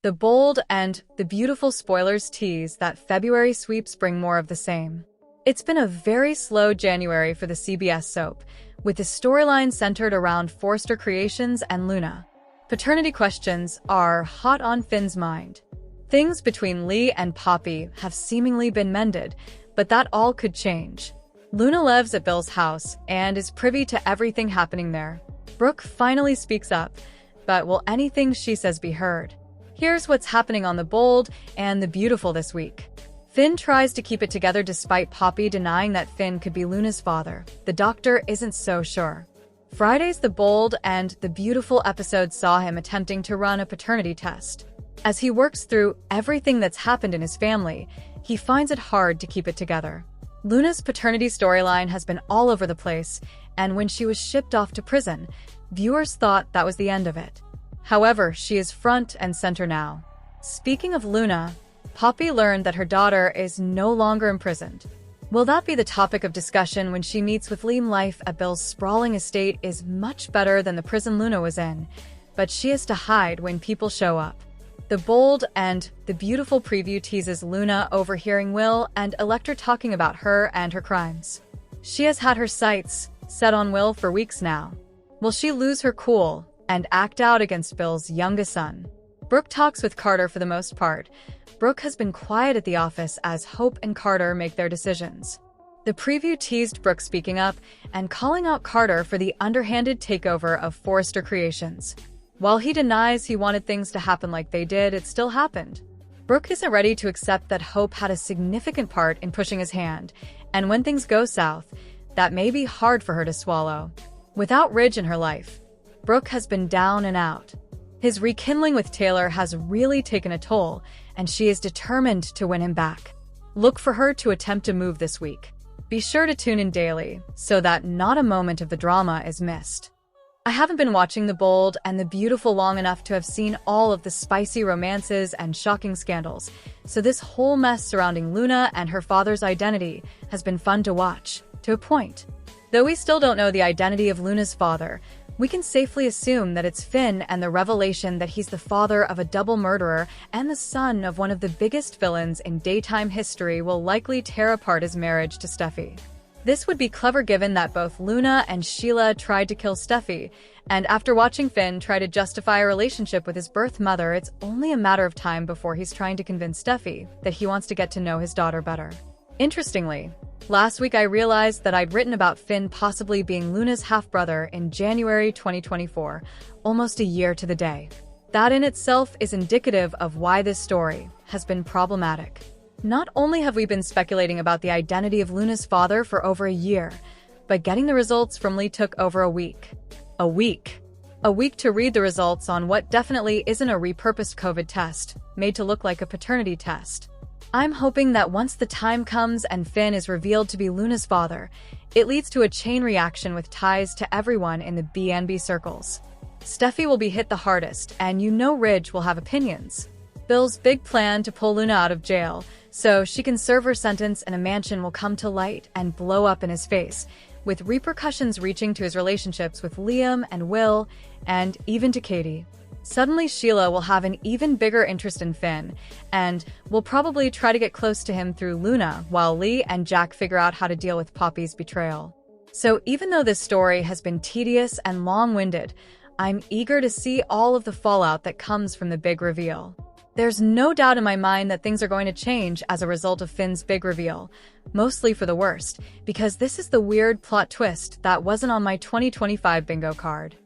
The bold and the beautiful spoilers tease that February sweeps bring more of the same. It's been a very slow January for the CBS soap, with the storyline centered around Forrester Creations and Luna. Paternity questions are hot on Finn's mind. Things between Lee and Poppy have seemingly been mended, but that all could change. Luna lives at Bill's house and is privy to everything happening there. Brooke finally speaks up, but will anything she says be heard? Here's what's happening on The Bold and the Beautiful this week. Finn tries to keep it together despite Poppy denying that Finn could be Luna's father. The doctor isn't so sure. Friday's The Bold and the Beautiful episode saw him attempting to run a paternity test. As he works through everything that's happened in his family, he finds it hard to keep it together. Luna's paternity storyline has been all over the place, and when she was shipped off to prison, viewers thought that was the end of it. However, she is front and center now. Speaking of Luna, Poppy learned that her daughter is no longer imprisoned. Will that be the topic of discussion when she meets with Liam? Life at Bill's sprawling estate is much better than the prison Luna was in, but she has to hide when people show up. The Bold and the Beautiful preview teases Luna overhearing Will and Electra talking about her and her crimes. She has had her sights set on Will for weeks now. Will she lose her cool and act out against Bill's youngest son? Brooke talks with Carter for the most part. Brooke has been quiet at the office as Hope and Carter make their decisions. The preview teased Brooke speaking up and calling out Carter for the underhanded takeover of Forrester Creations. While he denies he wanted things to happen like they did, it still happened. Brooke isn't ready to accept that Hope had a significant part in pushing his hand, and when things go south, that may be hard for her to swallow. Without Ridge in her life, Brooke has been down and out. His rekindling with Taylor has really taken a toll, and she is determined to win him back. Look for her to attempt a move this week. Be sure to tune in daily so that not a moment of the drama is missed. I haven't been watching The Bold and the Beautiful long enough to have seen all of the spicy romances and shocking scandals, so this whole mess surrounding Luna and her father's identity has been fun to watch, to a point. Though we still don't know the identity of Luna's father, we can safely assume that it's Finn, and the revelation that he's the father of a double murderer and the son of one of the biggest villains in daytime history will likely tear apart his marriage to Steffy. This would be clever given that both Luna and Sheila tried to kill Steffy, and after watching Finn try to justify a relationship with his birth mother, it's only a matter of time before he's trying to convince Steffy that he wants to get to know his daughter better. Interestingly, last week I realized that I'd written about Finn possibly being Luna's half-brother in January 2024, almost a year to the day. That in itself is indicative of why this story has been problematic. Not only have we been speculating about the identity of Luna's father for over a year, but getting the results from Lee took over a week. A week to read the results on what definitely isn't a repurposed COVID test, made to look like a paternity test. I'm hoping that once the time comes and Finn is revealed to be Luna's father, it leads to a chain reaction with ties to everyone in the BNB circles. Steffy will be hit the hardest, and you know Ridge will have opinions. Bill's big plan to pull Luna out of jail so she can serve her sentence in a mansion will come to light and blow up in his face, with repercussions reaching to his relationships with Liam and Will, and even to Katie. Suddenly, Sheila will have an even bigger interest in Finn, and will probably try to get close to him through Luna, while Lee and Jack figure out how to deal with Poppy's betrayal. So even though this story has been tedious and long-winded, I'm eager to see all of the fallout that comes from the big reveal. There's no doubt in my mind that things are going to change as a result of Finn's big reveal, mostly for the worst, because this is the weird plot twist that wasn't on my 2025 bingo card.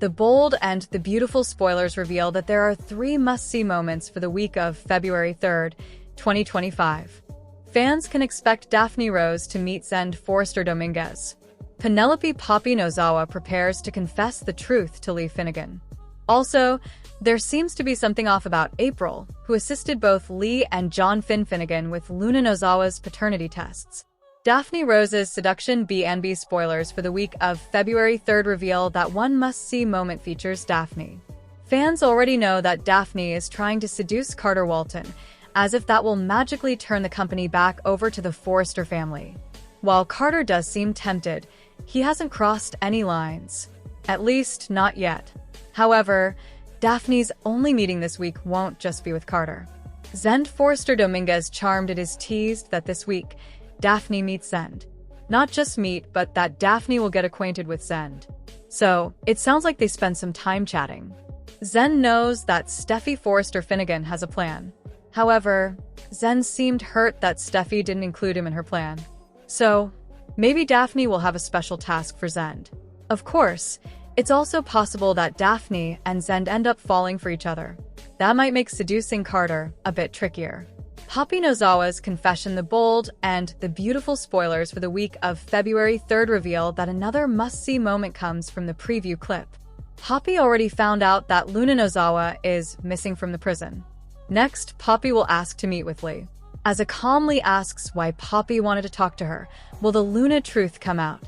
The Bold and the Beautiful spoilers reveal that there are 3 must-see moments for the week of February 3rd, 2025. Fans can expect Daphne Rose to meet Zend Forrester Dominguez. Penelope Poppy Nozawa prepares to confess the truth to Lee Finnegan. Also, there seems to be something off about April, who assisted both Lee and John Finnegan with Luna Nozawa's paternity tests. Daphne Rose's Seduction B&B spoilers for the week of February 3rd reveal that one must-see moment features Daphne. Fans already know that Daphne is trying to seduce Carter Walton, as if that will magically turn the company back over to the Forrester family. While Carter does seem tempted, he hasn't crossed any lines. At least, not yet. However, Daphne's only meeting this week won't just be with Carter. Zend Forrester Dominguez charmed it is teased that this week, Daphne meets Zend. Not just meet, but that Daphne will get acquainted with Zend. So, it sounds like they spend some time chatting. Zend knows that Steffy Forrester Finnegan has a plan. However, Zend seemed hurt that Steffy didn't include him in her plan. So, maybe Daphne will have a special task for Zend. Of course, it's also possible that Daphne and Zend end up falling for each other. That might make seducing Carter a bit trickier. Poppy Nozawa's confession, the bold and the beautiful spoilers for the week of February 3rd reveal that another must-see moment comes from the preview clip. Poppy already found out that Luna Nozawa is missing from the prison. Next, Poppy will ask to meet with Lee. As Akam Lee asks why Poppy wanted to talk to her, will the Luna truth come out?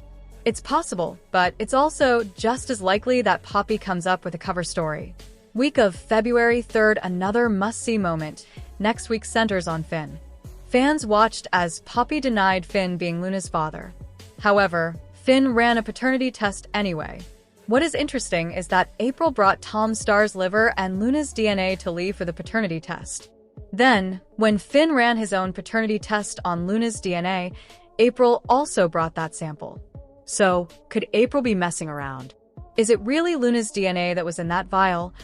It's possible, but it's also just as likely that Poppy comes up with a cover story. Week of February 3rd, another must-see moment. Next week centers on Finn. Fans watched as Poppy denied Finn being Luna's father. However, Finn ran a paternity test anyway. What is interesting is that April brought Tom Starr's liver and Luna's DNA to Lee for the paternity test. Then, when Finn ran his own paternity test on Luna's DNA, April also brought that sample. So, could April be messing around? Is it really Luna's DNA that was in that vial?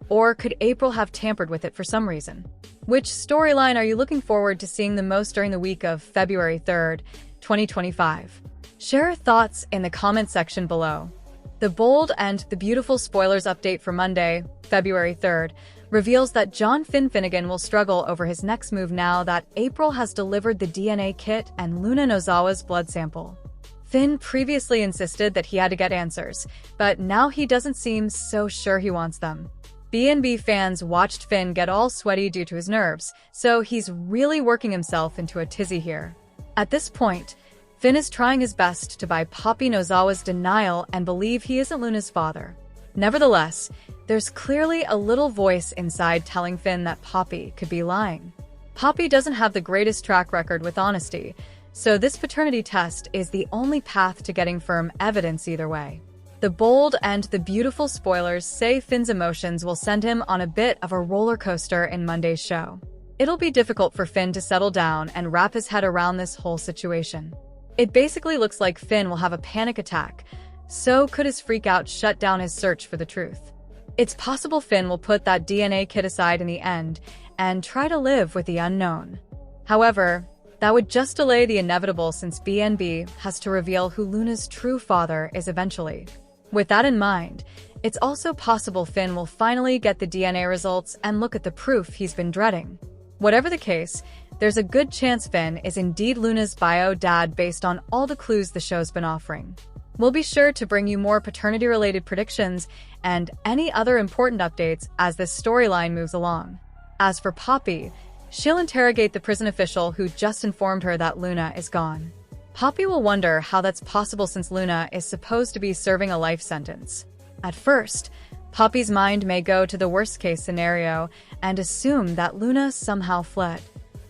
Or could April have tampered with it for some reason? Which storyline are you looking forward to seeing the most during the week of February 3rd, 2025? Share your thoughts in the comment section below. The bold and the beautiful spoilers update for Monday, February 3rd, reveals that John Finnegan will struggle over his next move now that April has delivered the DNA kit and Luna Nozawa's blood sample. Finn previously insisted that he had to get answers, but now he doesn't seem so sure he wants them. B&B fans watched Finn get all sweaty due to his nerves, so he's really working himself into a tizzy here. At this point, Finn is trying his best to buy Poppy Nozawa's denial and believe he isn't Luna's father. Nevertheless, there's clearly a little voice inside telling Finn that Poppy could be lying. Poppy doesn't have the greatest track record with honesty, so this paternity test is the only path to getting firm evidence either way. The bold and the beautiful spoilers say Finn's emotions will send him on a bit of a roller coaster in Monday's show. It'll be difficult for Finn to settle down and wrap his head around this whole situation. It basically looks like Finn will have a panic attack, so could his freak-out shut down his search for the truth. It's possible Finn will put that DNA kit aside in the end and try to live with the unknown. However, that would just delay the inevitable since B&B has to reveal who Luna's true father is eventually. With that in mind, it's also possible Finn will finally get the DNA results and look at the proof he's been dreading. Whatever the case, there's a good chance Finn is indeed Luna's bio dad based on all the clues the show's been offering. We'll be sure to bring you more paternity-related predictions and any other important updates as this storyline moves along. As for Poppy, she'll interrogate the prison official who just informed her that Luna is gone. Poppy will wonder how that's possible since Luna is supposed to be serving a life sentence. At first, Poppy's mind may go to the worst-case scenario and assume that Luna somehow fled.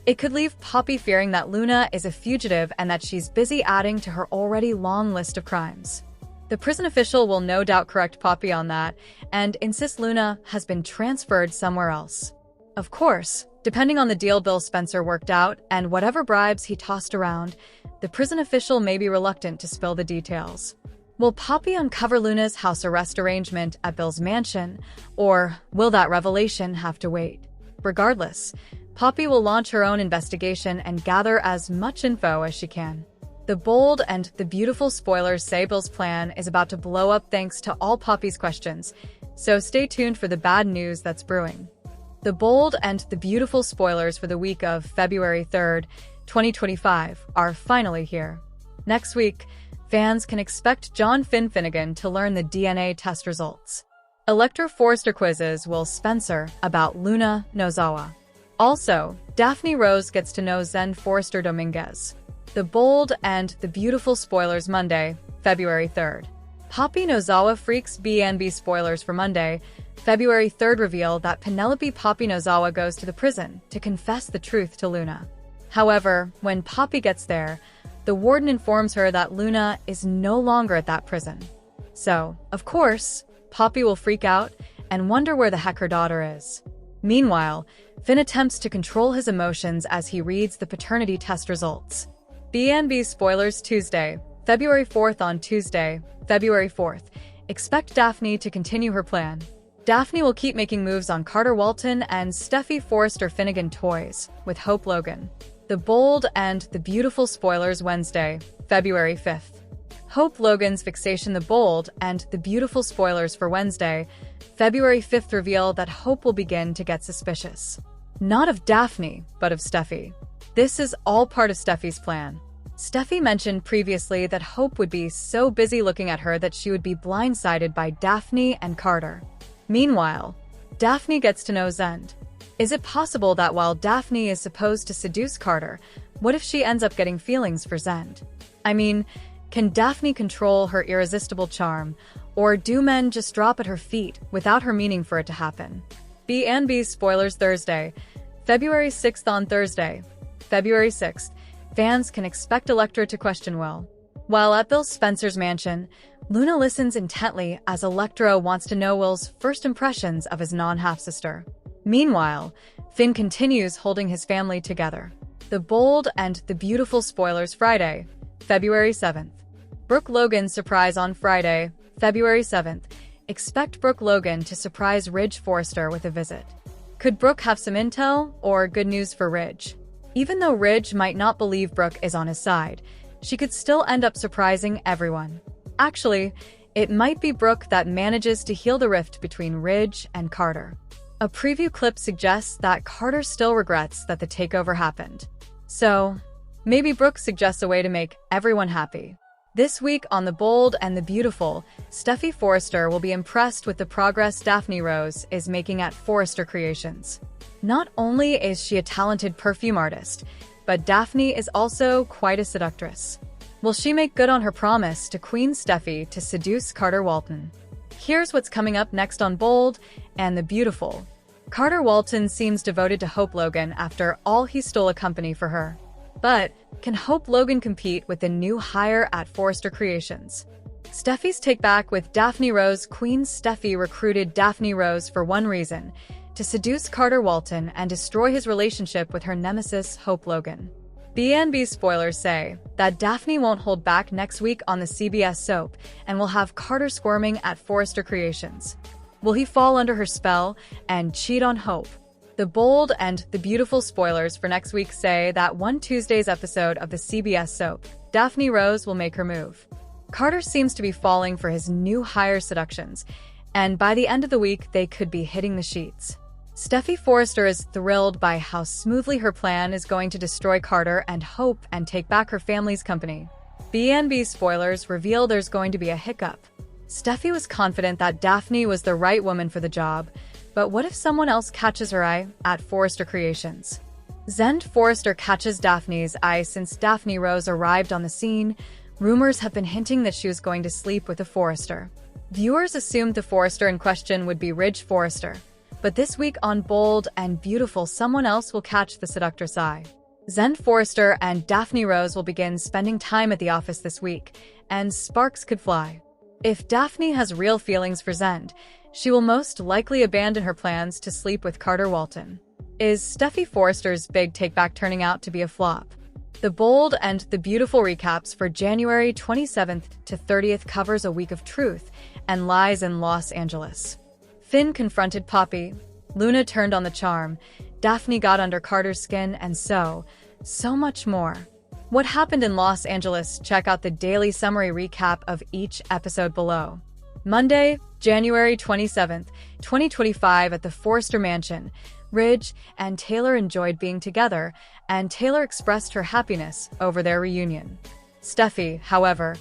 It could leave Poppy fearing that Luna is a fugitive and that she's busy adding to her already long list of crimes. The prison official will no doubt correct Poppy on that and insist Luna has been transferred somewhere else. Of course, depending on the deal Bill Spencer worked out and whatever bribes he tossed around, the prison official may be reluctant to spill the details. Will Poppy uncover Luna's house arrest arrangement at Bill's mansion, or will that revelation have to wait? Regardless, Poppy will launch her own investigation and gather as much info as she can. The bold and the beautiful spoilers say Bill's plan is about to blow up thanks to all Poppy's questions, so stay tuned for the bad news that's brewing. The bold and the beautiful spoilers for the week of February 3rd, 2025 are finally here. Next week, fans can expect John Finnegan to learn the DNA test results. Elector Forrester quizzes Will Spencer about Luna Nozawa. Also, Daphne Rose gets to know Zend Forrester Dominguez. The bold and the beautiful spoilers Monday, February 3rd. Poppy Nozawa freaks B&B spoilers for Monday, February 3rd reveal that Penelope Poppy Nozawa goes to the prison to confess the truth to Luna. However, when Poppy gets there, the warden informs her that Luna is no longer at that prison. So, of course, Poppy will freak out and wonder where the heck her daughter is. Meanwhile, Finn attempts to control his emotions as he reads the paternity test results. B&B spoilers Tuesday, February 4th. On Tuesday, February 4th, expect Daphne to continue her plan. Daphne will keep making moves on Carter Walton and Steffy Forrester Finnegan toys, with Hope Logan. The Bold and the Beautiful spoilers Wednesday, February 5th. Hope Logan's fixation. The Bold and the Beautiful spoilers for Wednesday, February 5th reveal that Hope will begin to get suspicious. Not of Daphne, but of Steffy. This is all part of Steffy's plan. Steffy mentioned previously that Hope would be so busy looking at her that she would be blindsided by Daphne and Carter. Meanwhile, Daphne gets to know Zend. Is it possible that while Daphne is supposed to seduce Carter, what if she ends up getting feelings for Zend? I mean, can Daphne control her irresistible charm, or do men just drop at her feet without her meaning for it to happen? B&B spoilers Thursday, February 6th. On Thursday, February 6th, fans can expect Elektra to question Will. While at Bill Spencer's mansion, Luna listens intently as Elektra wants to know Will's first impressions of his non-half-sister. Meanwhile, Finn continues holding his family together. The Bold and the Beautiful spoilers Friday, February 7th. Brooke Logan surprise on Friday, February 7th. Expect Brooke Logan to surprise Ridge Forrester with a visit. Could Brooke have some intel or good news for Ridge? Even though Ridge might not believe Brooke is on his side, she could still end up surprising everyone. Actually, it might be Brooke that manages to heal the rift between Ridge and Carter. A preview clip suggests that Carter still regrets that the takeover happened. So, maybe Brooke suggests a way to make everyone happy. This week on The Bold and the Beautiful, Steffy Forrester will be impressed with the progress Daphne Rose is making at Forrester Creations. Not only is she a talented perfume artist, but Daphne is also quite a seductress. Will she make good on her promise to Queen Steffy to seduce Carter Walton? Here's what's coming up next on Bold and the Beautiful. Carter Walton seems devoted to Hope Logan after all he stole a company for her. But can Hope Logan compete with the new hire at Forrester Creations? Steffy's take-back with Daphne Rose. Queen Steffy recruited Daphne Rose for one reason: to seduce Carter Walton and destroy his relationship with her nemesis Hope Logan. B&B spoilers say that Daphne won't hold back next week on the CBS soap and will have Carter squirming at Forrester Creations. Will he fall under her spell and cheat on Hope? The Bold and the Beautiful spoilers for next week say that one Tuesday's episode of the CBS soap, Daphne Rose will make her move. Carter seems to be falling for his new hire seductions, and by the end of the week they could be hitting the sheets. Steffy Forrester is thrilled by how smoothly her plan is going to destroy Carter and Hope and take back her family's company. B&B spoilers reveal there's going to be a hiccup. Steffy was confident that Daphne was the right woman for the job, but what if someone else catches her eye at Forrester Creations? Zend Forrester catches Daphne's eye since Daphne Rose arrived on the scene. Rumors have been hinting that she was going to sleep with a Forrester. Viewers assumed the Forrester in question would be Ridge Forrester. But this week on Bold and Beautiful, someone else will catch the seductress eye. Zend Forrester and Daphne Rose will begin spending time at the office this week, and sparks could fly. If Daphne has real feelings for Zend, she will most likely abandon her plans to sleep with Carter Walton. Is Steffy Forrester's big takeback turning out to be a flop? The Bold and the Beautiful recaps for January 27th to 30th covers a week of truth and lies in Los Angeles. Finn confronted Poppy, Luna turned on the charm, Daphne got under Carter's skin, and so much more. What happened in Los Angeles? Check out the daily summary recap of each episode below. Monday, January 27th, 2025 at the Forrester Mansion. Ridge and Taylor enjoyed being together, and Taylor expressed her happiness over their reunion. Steffy, however,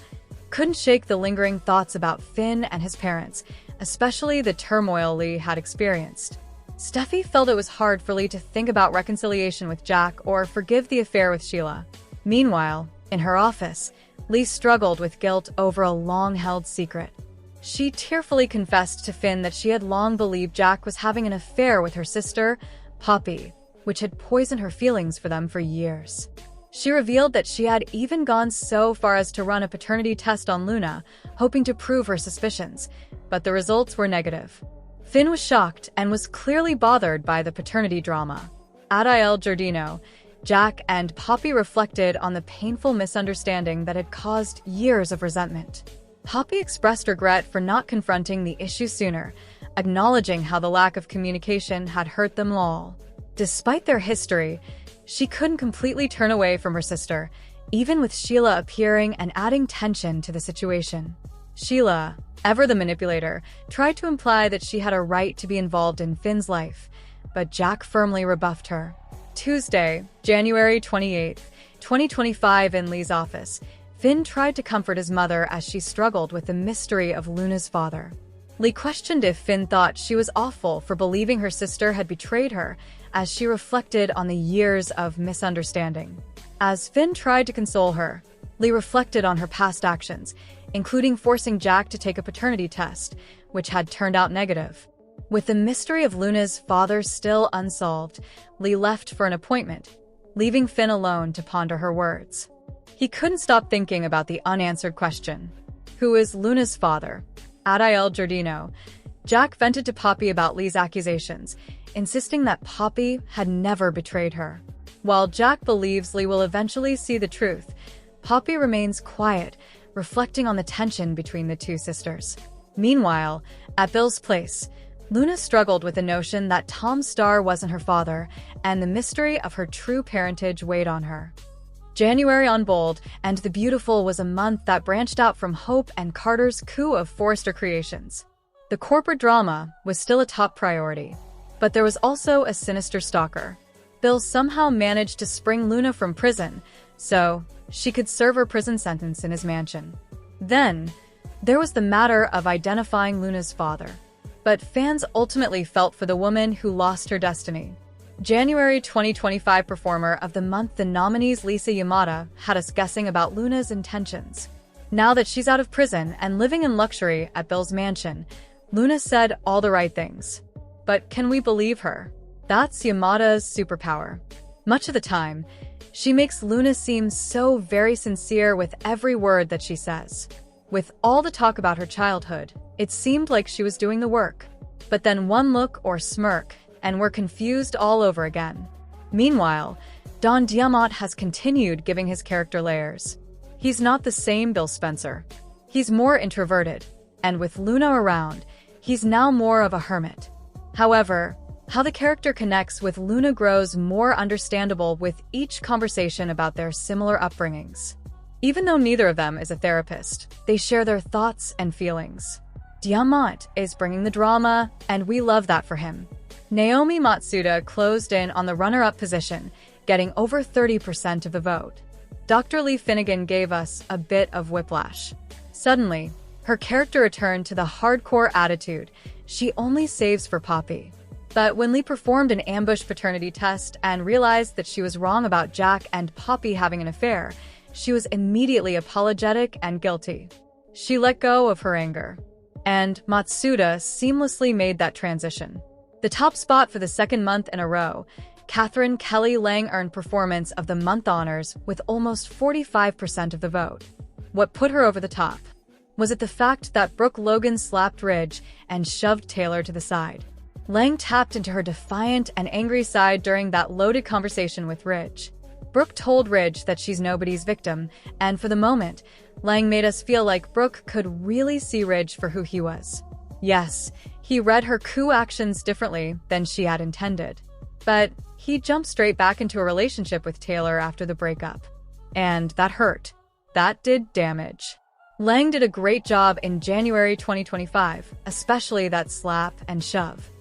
couldn't shake the lingering thoughts about Finn and his parents, especially the turmoil Lee had experienced. Steffy felt it was hard for Lee to think about reconciliation with Jack or forgive the affair with Sheila. Meanwhile, in her office, Lee struggled with guilt over a long-held secret. She tearfully confessed to Finn that she had long believed Jack was having an affair with her sister, Poppy, which had poisoned her feelings for them for years. She revealed that she had even gone so far as to run a paternity test on Luna, hoping to prove her suspicions, but the results were negative. Finn was shocked and was clearly bothered by the paternity drama. At Il Giardino, Jack and Poppy reflected on the painful misunderstanding that had caused years of resentment. Poppy expressed regret for not confronting the issue sooner, acknowledging how the lack of communication had hurt them all. Despite their history, she couldn't completely turn away from her sister, even with Sheila appearing and adding tension to the situation. Sheila, ever the manipulator, tried to imply that she had a right to be involved in Finn's life, but Jack firmly rebuffed her. Tuesday, January 28, 2025, in Lee's office, Finn tried to comfort his mother as she struggled with the mystery of Luna's father. Lee questioned if Finn thought she was awful for believing her sister had betrayed her, as she reflected on the years of misunderstanding. As Finn tried to console her, Lee reflected on her past actions, including forcing Jack to take a paternity test, which had turned out negative. With the mystery of Luna's father still unsolved, Lee left for an appointment, leaving Finn alone to ponder her words. He couldn't stop thinking about the unanswered question: who is Luna's father? At Il Giardino, Jack vented to Poppy about Lee's accusations, insisting that Poppy had never betrayed her. While Jack believes Lee will eventually see the truth, Poppy remains quiet, reflecting on the tension between the two sisters. Meanwhile, at Bill's place, Luna struggled with the notion that Tom Starr wasn't her father, and the mystery of her true parentage weighed on her. January on Bold and the Beautiful was a month that branched out from Hope and Carter's coup of Forrester Creations. The corporate drama was still a top priority, but there was also a sinister stalker. Bill somehow managed to spring Luna from prison, so she could serve her prison sentence in his mansion. Then, there was the matter of identifying Luna's father. But fans ultimately felt for the woman who lost her destiny. January 2025 Performer of the Month, the nominees Lisa Yamada had us guessing about Luna's intentions. Now that she's out of prison and living in luxury at Bill's mansion, Luna said all the right things. But can we believe her? That's Yamada's superpower. Much of the time, she makes Luna seem so very sincere with every word that she says. With all the talk about her childhood, it seemed like she was doing the work. But then one look or smirk, and we're confused all over again. Meanwhile, Don Diamont has continued giving his character layers. He's not the same Bill Spencer. He's more introverted, and with Luna around, he's now more of a hermit. However, how the character connects with Luna grows more understandable with each conversation about their similar upbringings. Even though neither of them is a therapist, they share their thoughts and feelings. Diamant is bringing the drama, and we love that for him. Naomi Matsuda closed in on the runner-up position, getting over 30% of the vote. Dr. Lee Finnegan gave us a bit of whiplash. Suddenly, her character returned to the hardcore attitude she only saves for Poppy. But when Lee performed an ambush paternity test and realized that she was wrong about Jack and Poppy having an affair, she was immediately apologetic and guilty. She let go of her anger. And Matsuda seamlessly made that transition. The top spot for the second month in a row, Catherine Kelly Lang earned Performance of the Month honors with almost 45% of the vote. What put her over the top? Was it the fact that Brooke Logan slapped Ridge and shoved Taylor to the side? Lang tapped into her defiant and angry side during that loaded conversation with Ridge. Brooke told Ridge that she's nobody's victim, and for the moment, Lang made us feel like Brooke could really see Ridge for who he was. Yes, he read her coup actions differently than she had intended. But he jumped straight back into a relationship with Taylor after the breakup. And that hurt. That did damage. Lang did a great job in January 2025, especially that slap and shove.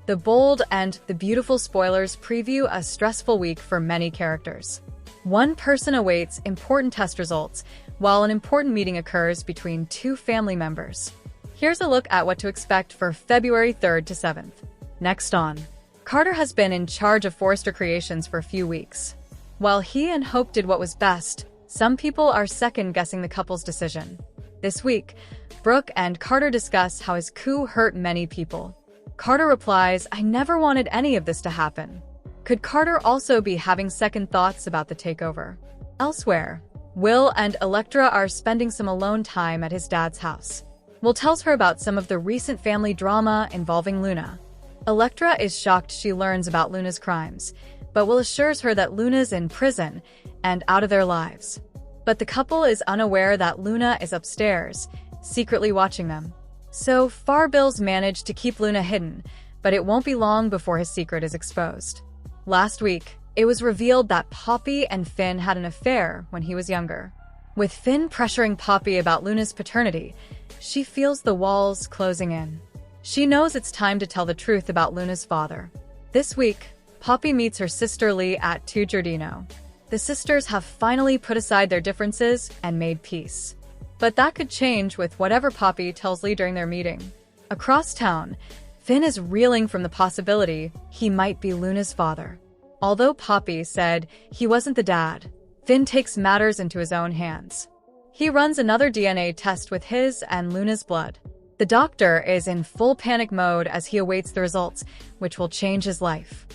The Bold and the Beautiful spoilers preview a stressful week for many characters. One person awaits important test results, while an important meeting occurs between two family members. Here's a look at what to expect for February 3rd to 7th. Next on, Carter has been in charge of Forrester Creations for a few weeks. While he and Hope did what was best, some people are second-guessing the couple's decision. This week, Brooke and Carter discuss how his coup hurt many people. Carter replies, "I never wanted any of this to happen." Could Carter also be having second thoughts about the takeover? Elsewhere, Will and Elektra are spending some alone time at his dad's house. Will tells her about some of the recent family drama involving Luna. Electra is shocked she learns about Luna's crimes, but Will assures her that Luna's in prison and out of their lives. But the couple is unaware that Luna is upstairs, secretly watching them. So far, Bill's managed to keep Luna hidden, but it won't be long before his secret is exposed. Last week, it was revealed that Poppy and Finn had an affair when he was younger. With Finn pressuring Poppy about Luna's paternity, she feels the walls closing in. She knows it's time to tell the truth about Luna's father. This week, Poppy meets her sister Lee at Tu Giardino. The sisters have finally put aside their differences and made peace. But that could change with whatever Poppy tells Lee during their meeting. Across town, Finn is reeling from the possibility he might be Luna's father. Although Poppy said he wasn't the dad, Finn takes matters into his own hands. He runs another DNA test with his and Luna's blood. The doctor is in full panic mode as he awaits the results, which will change his life.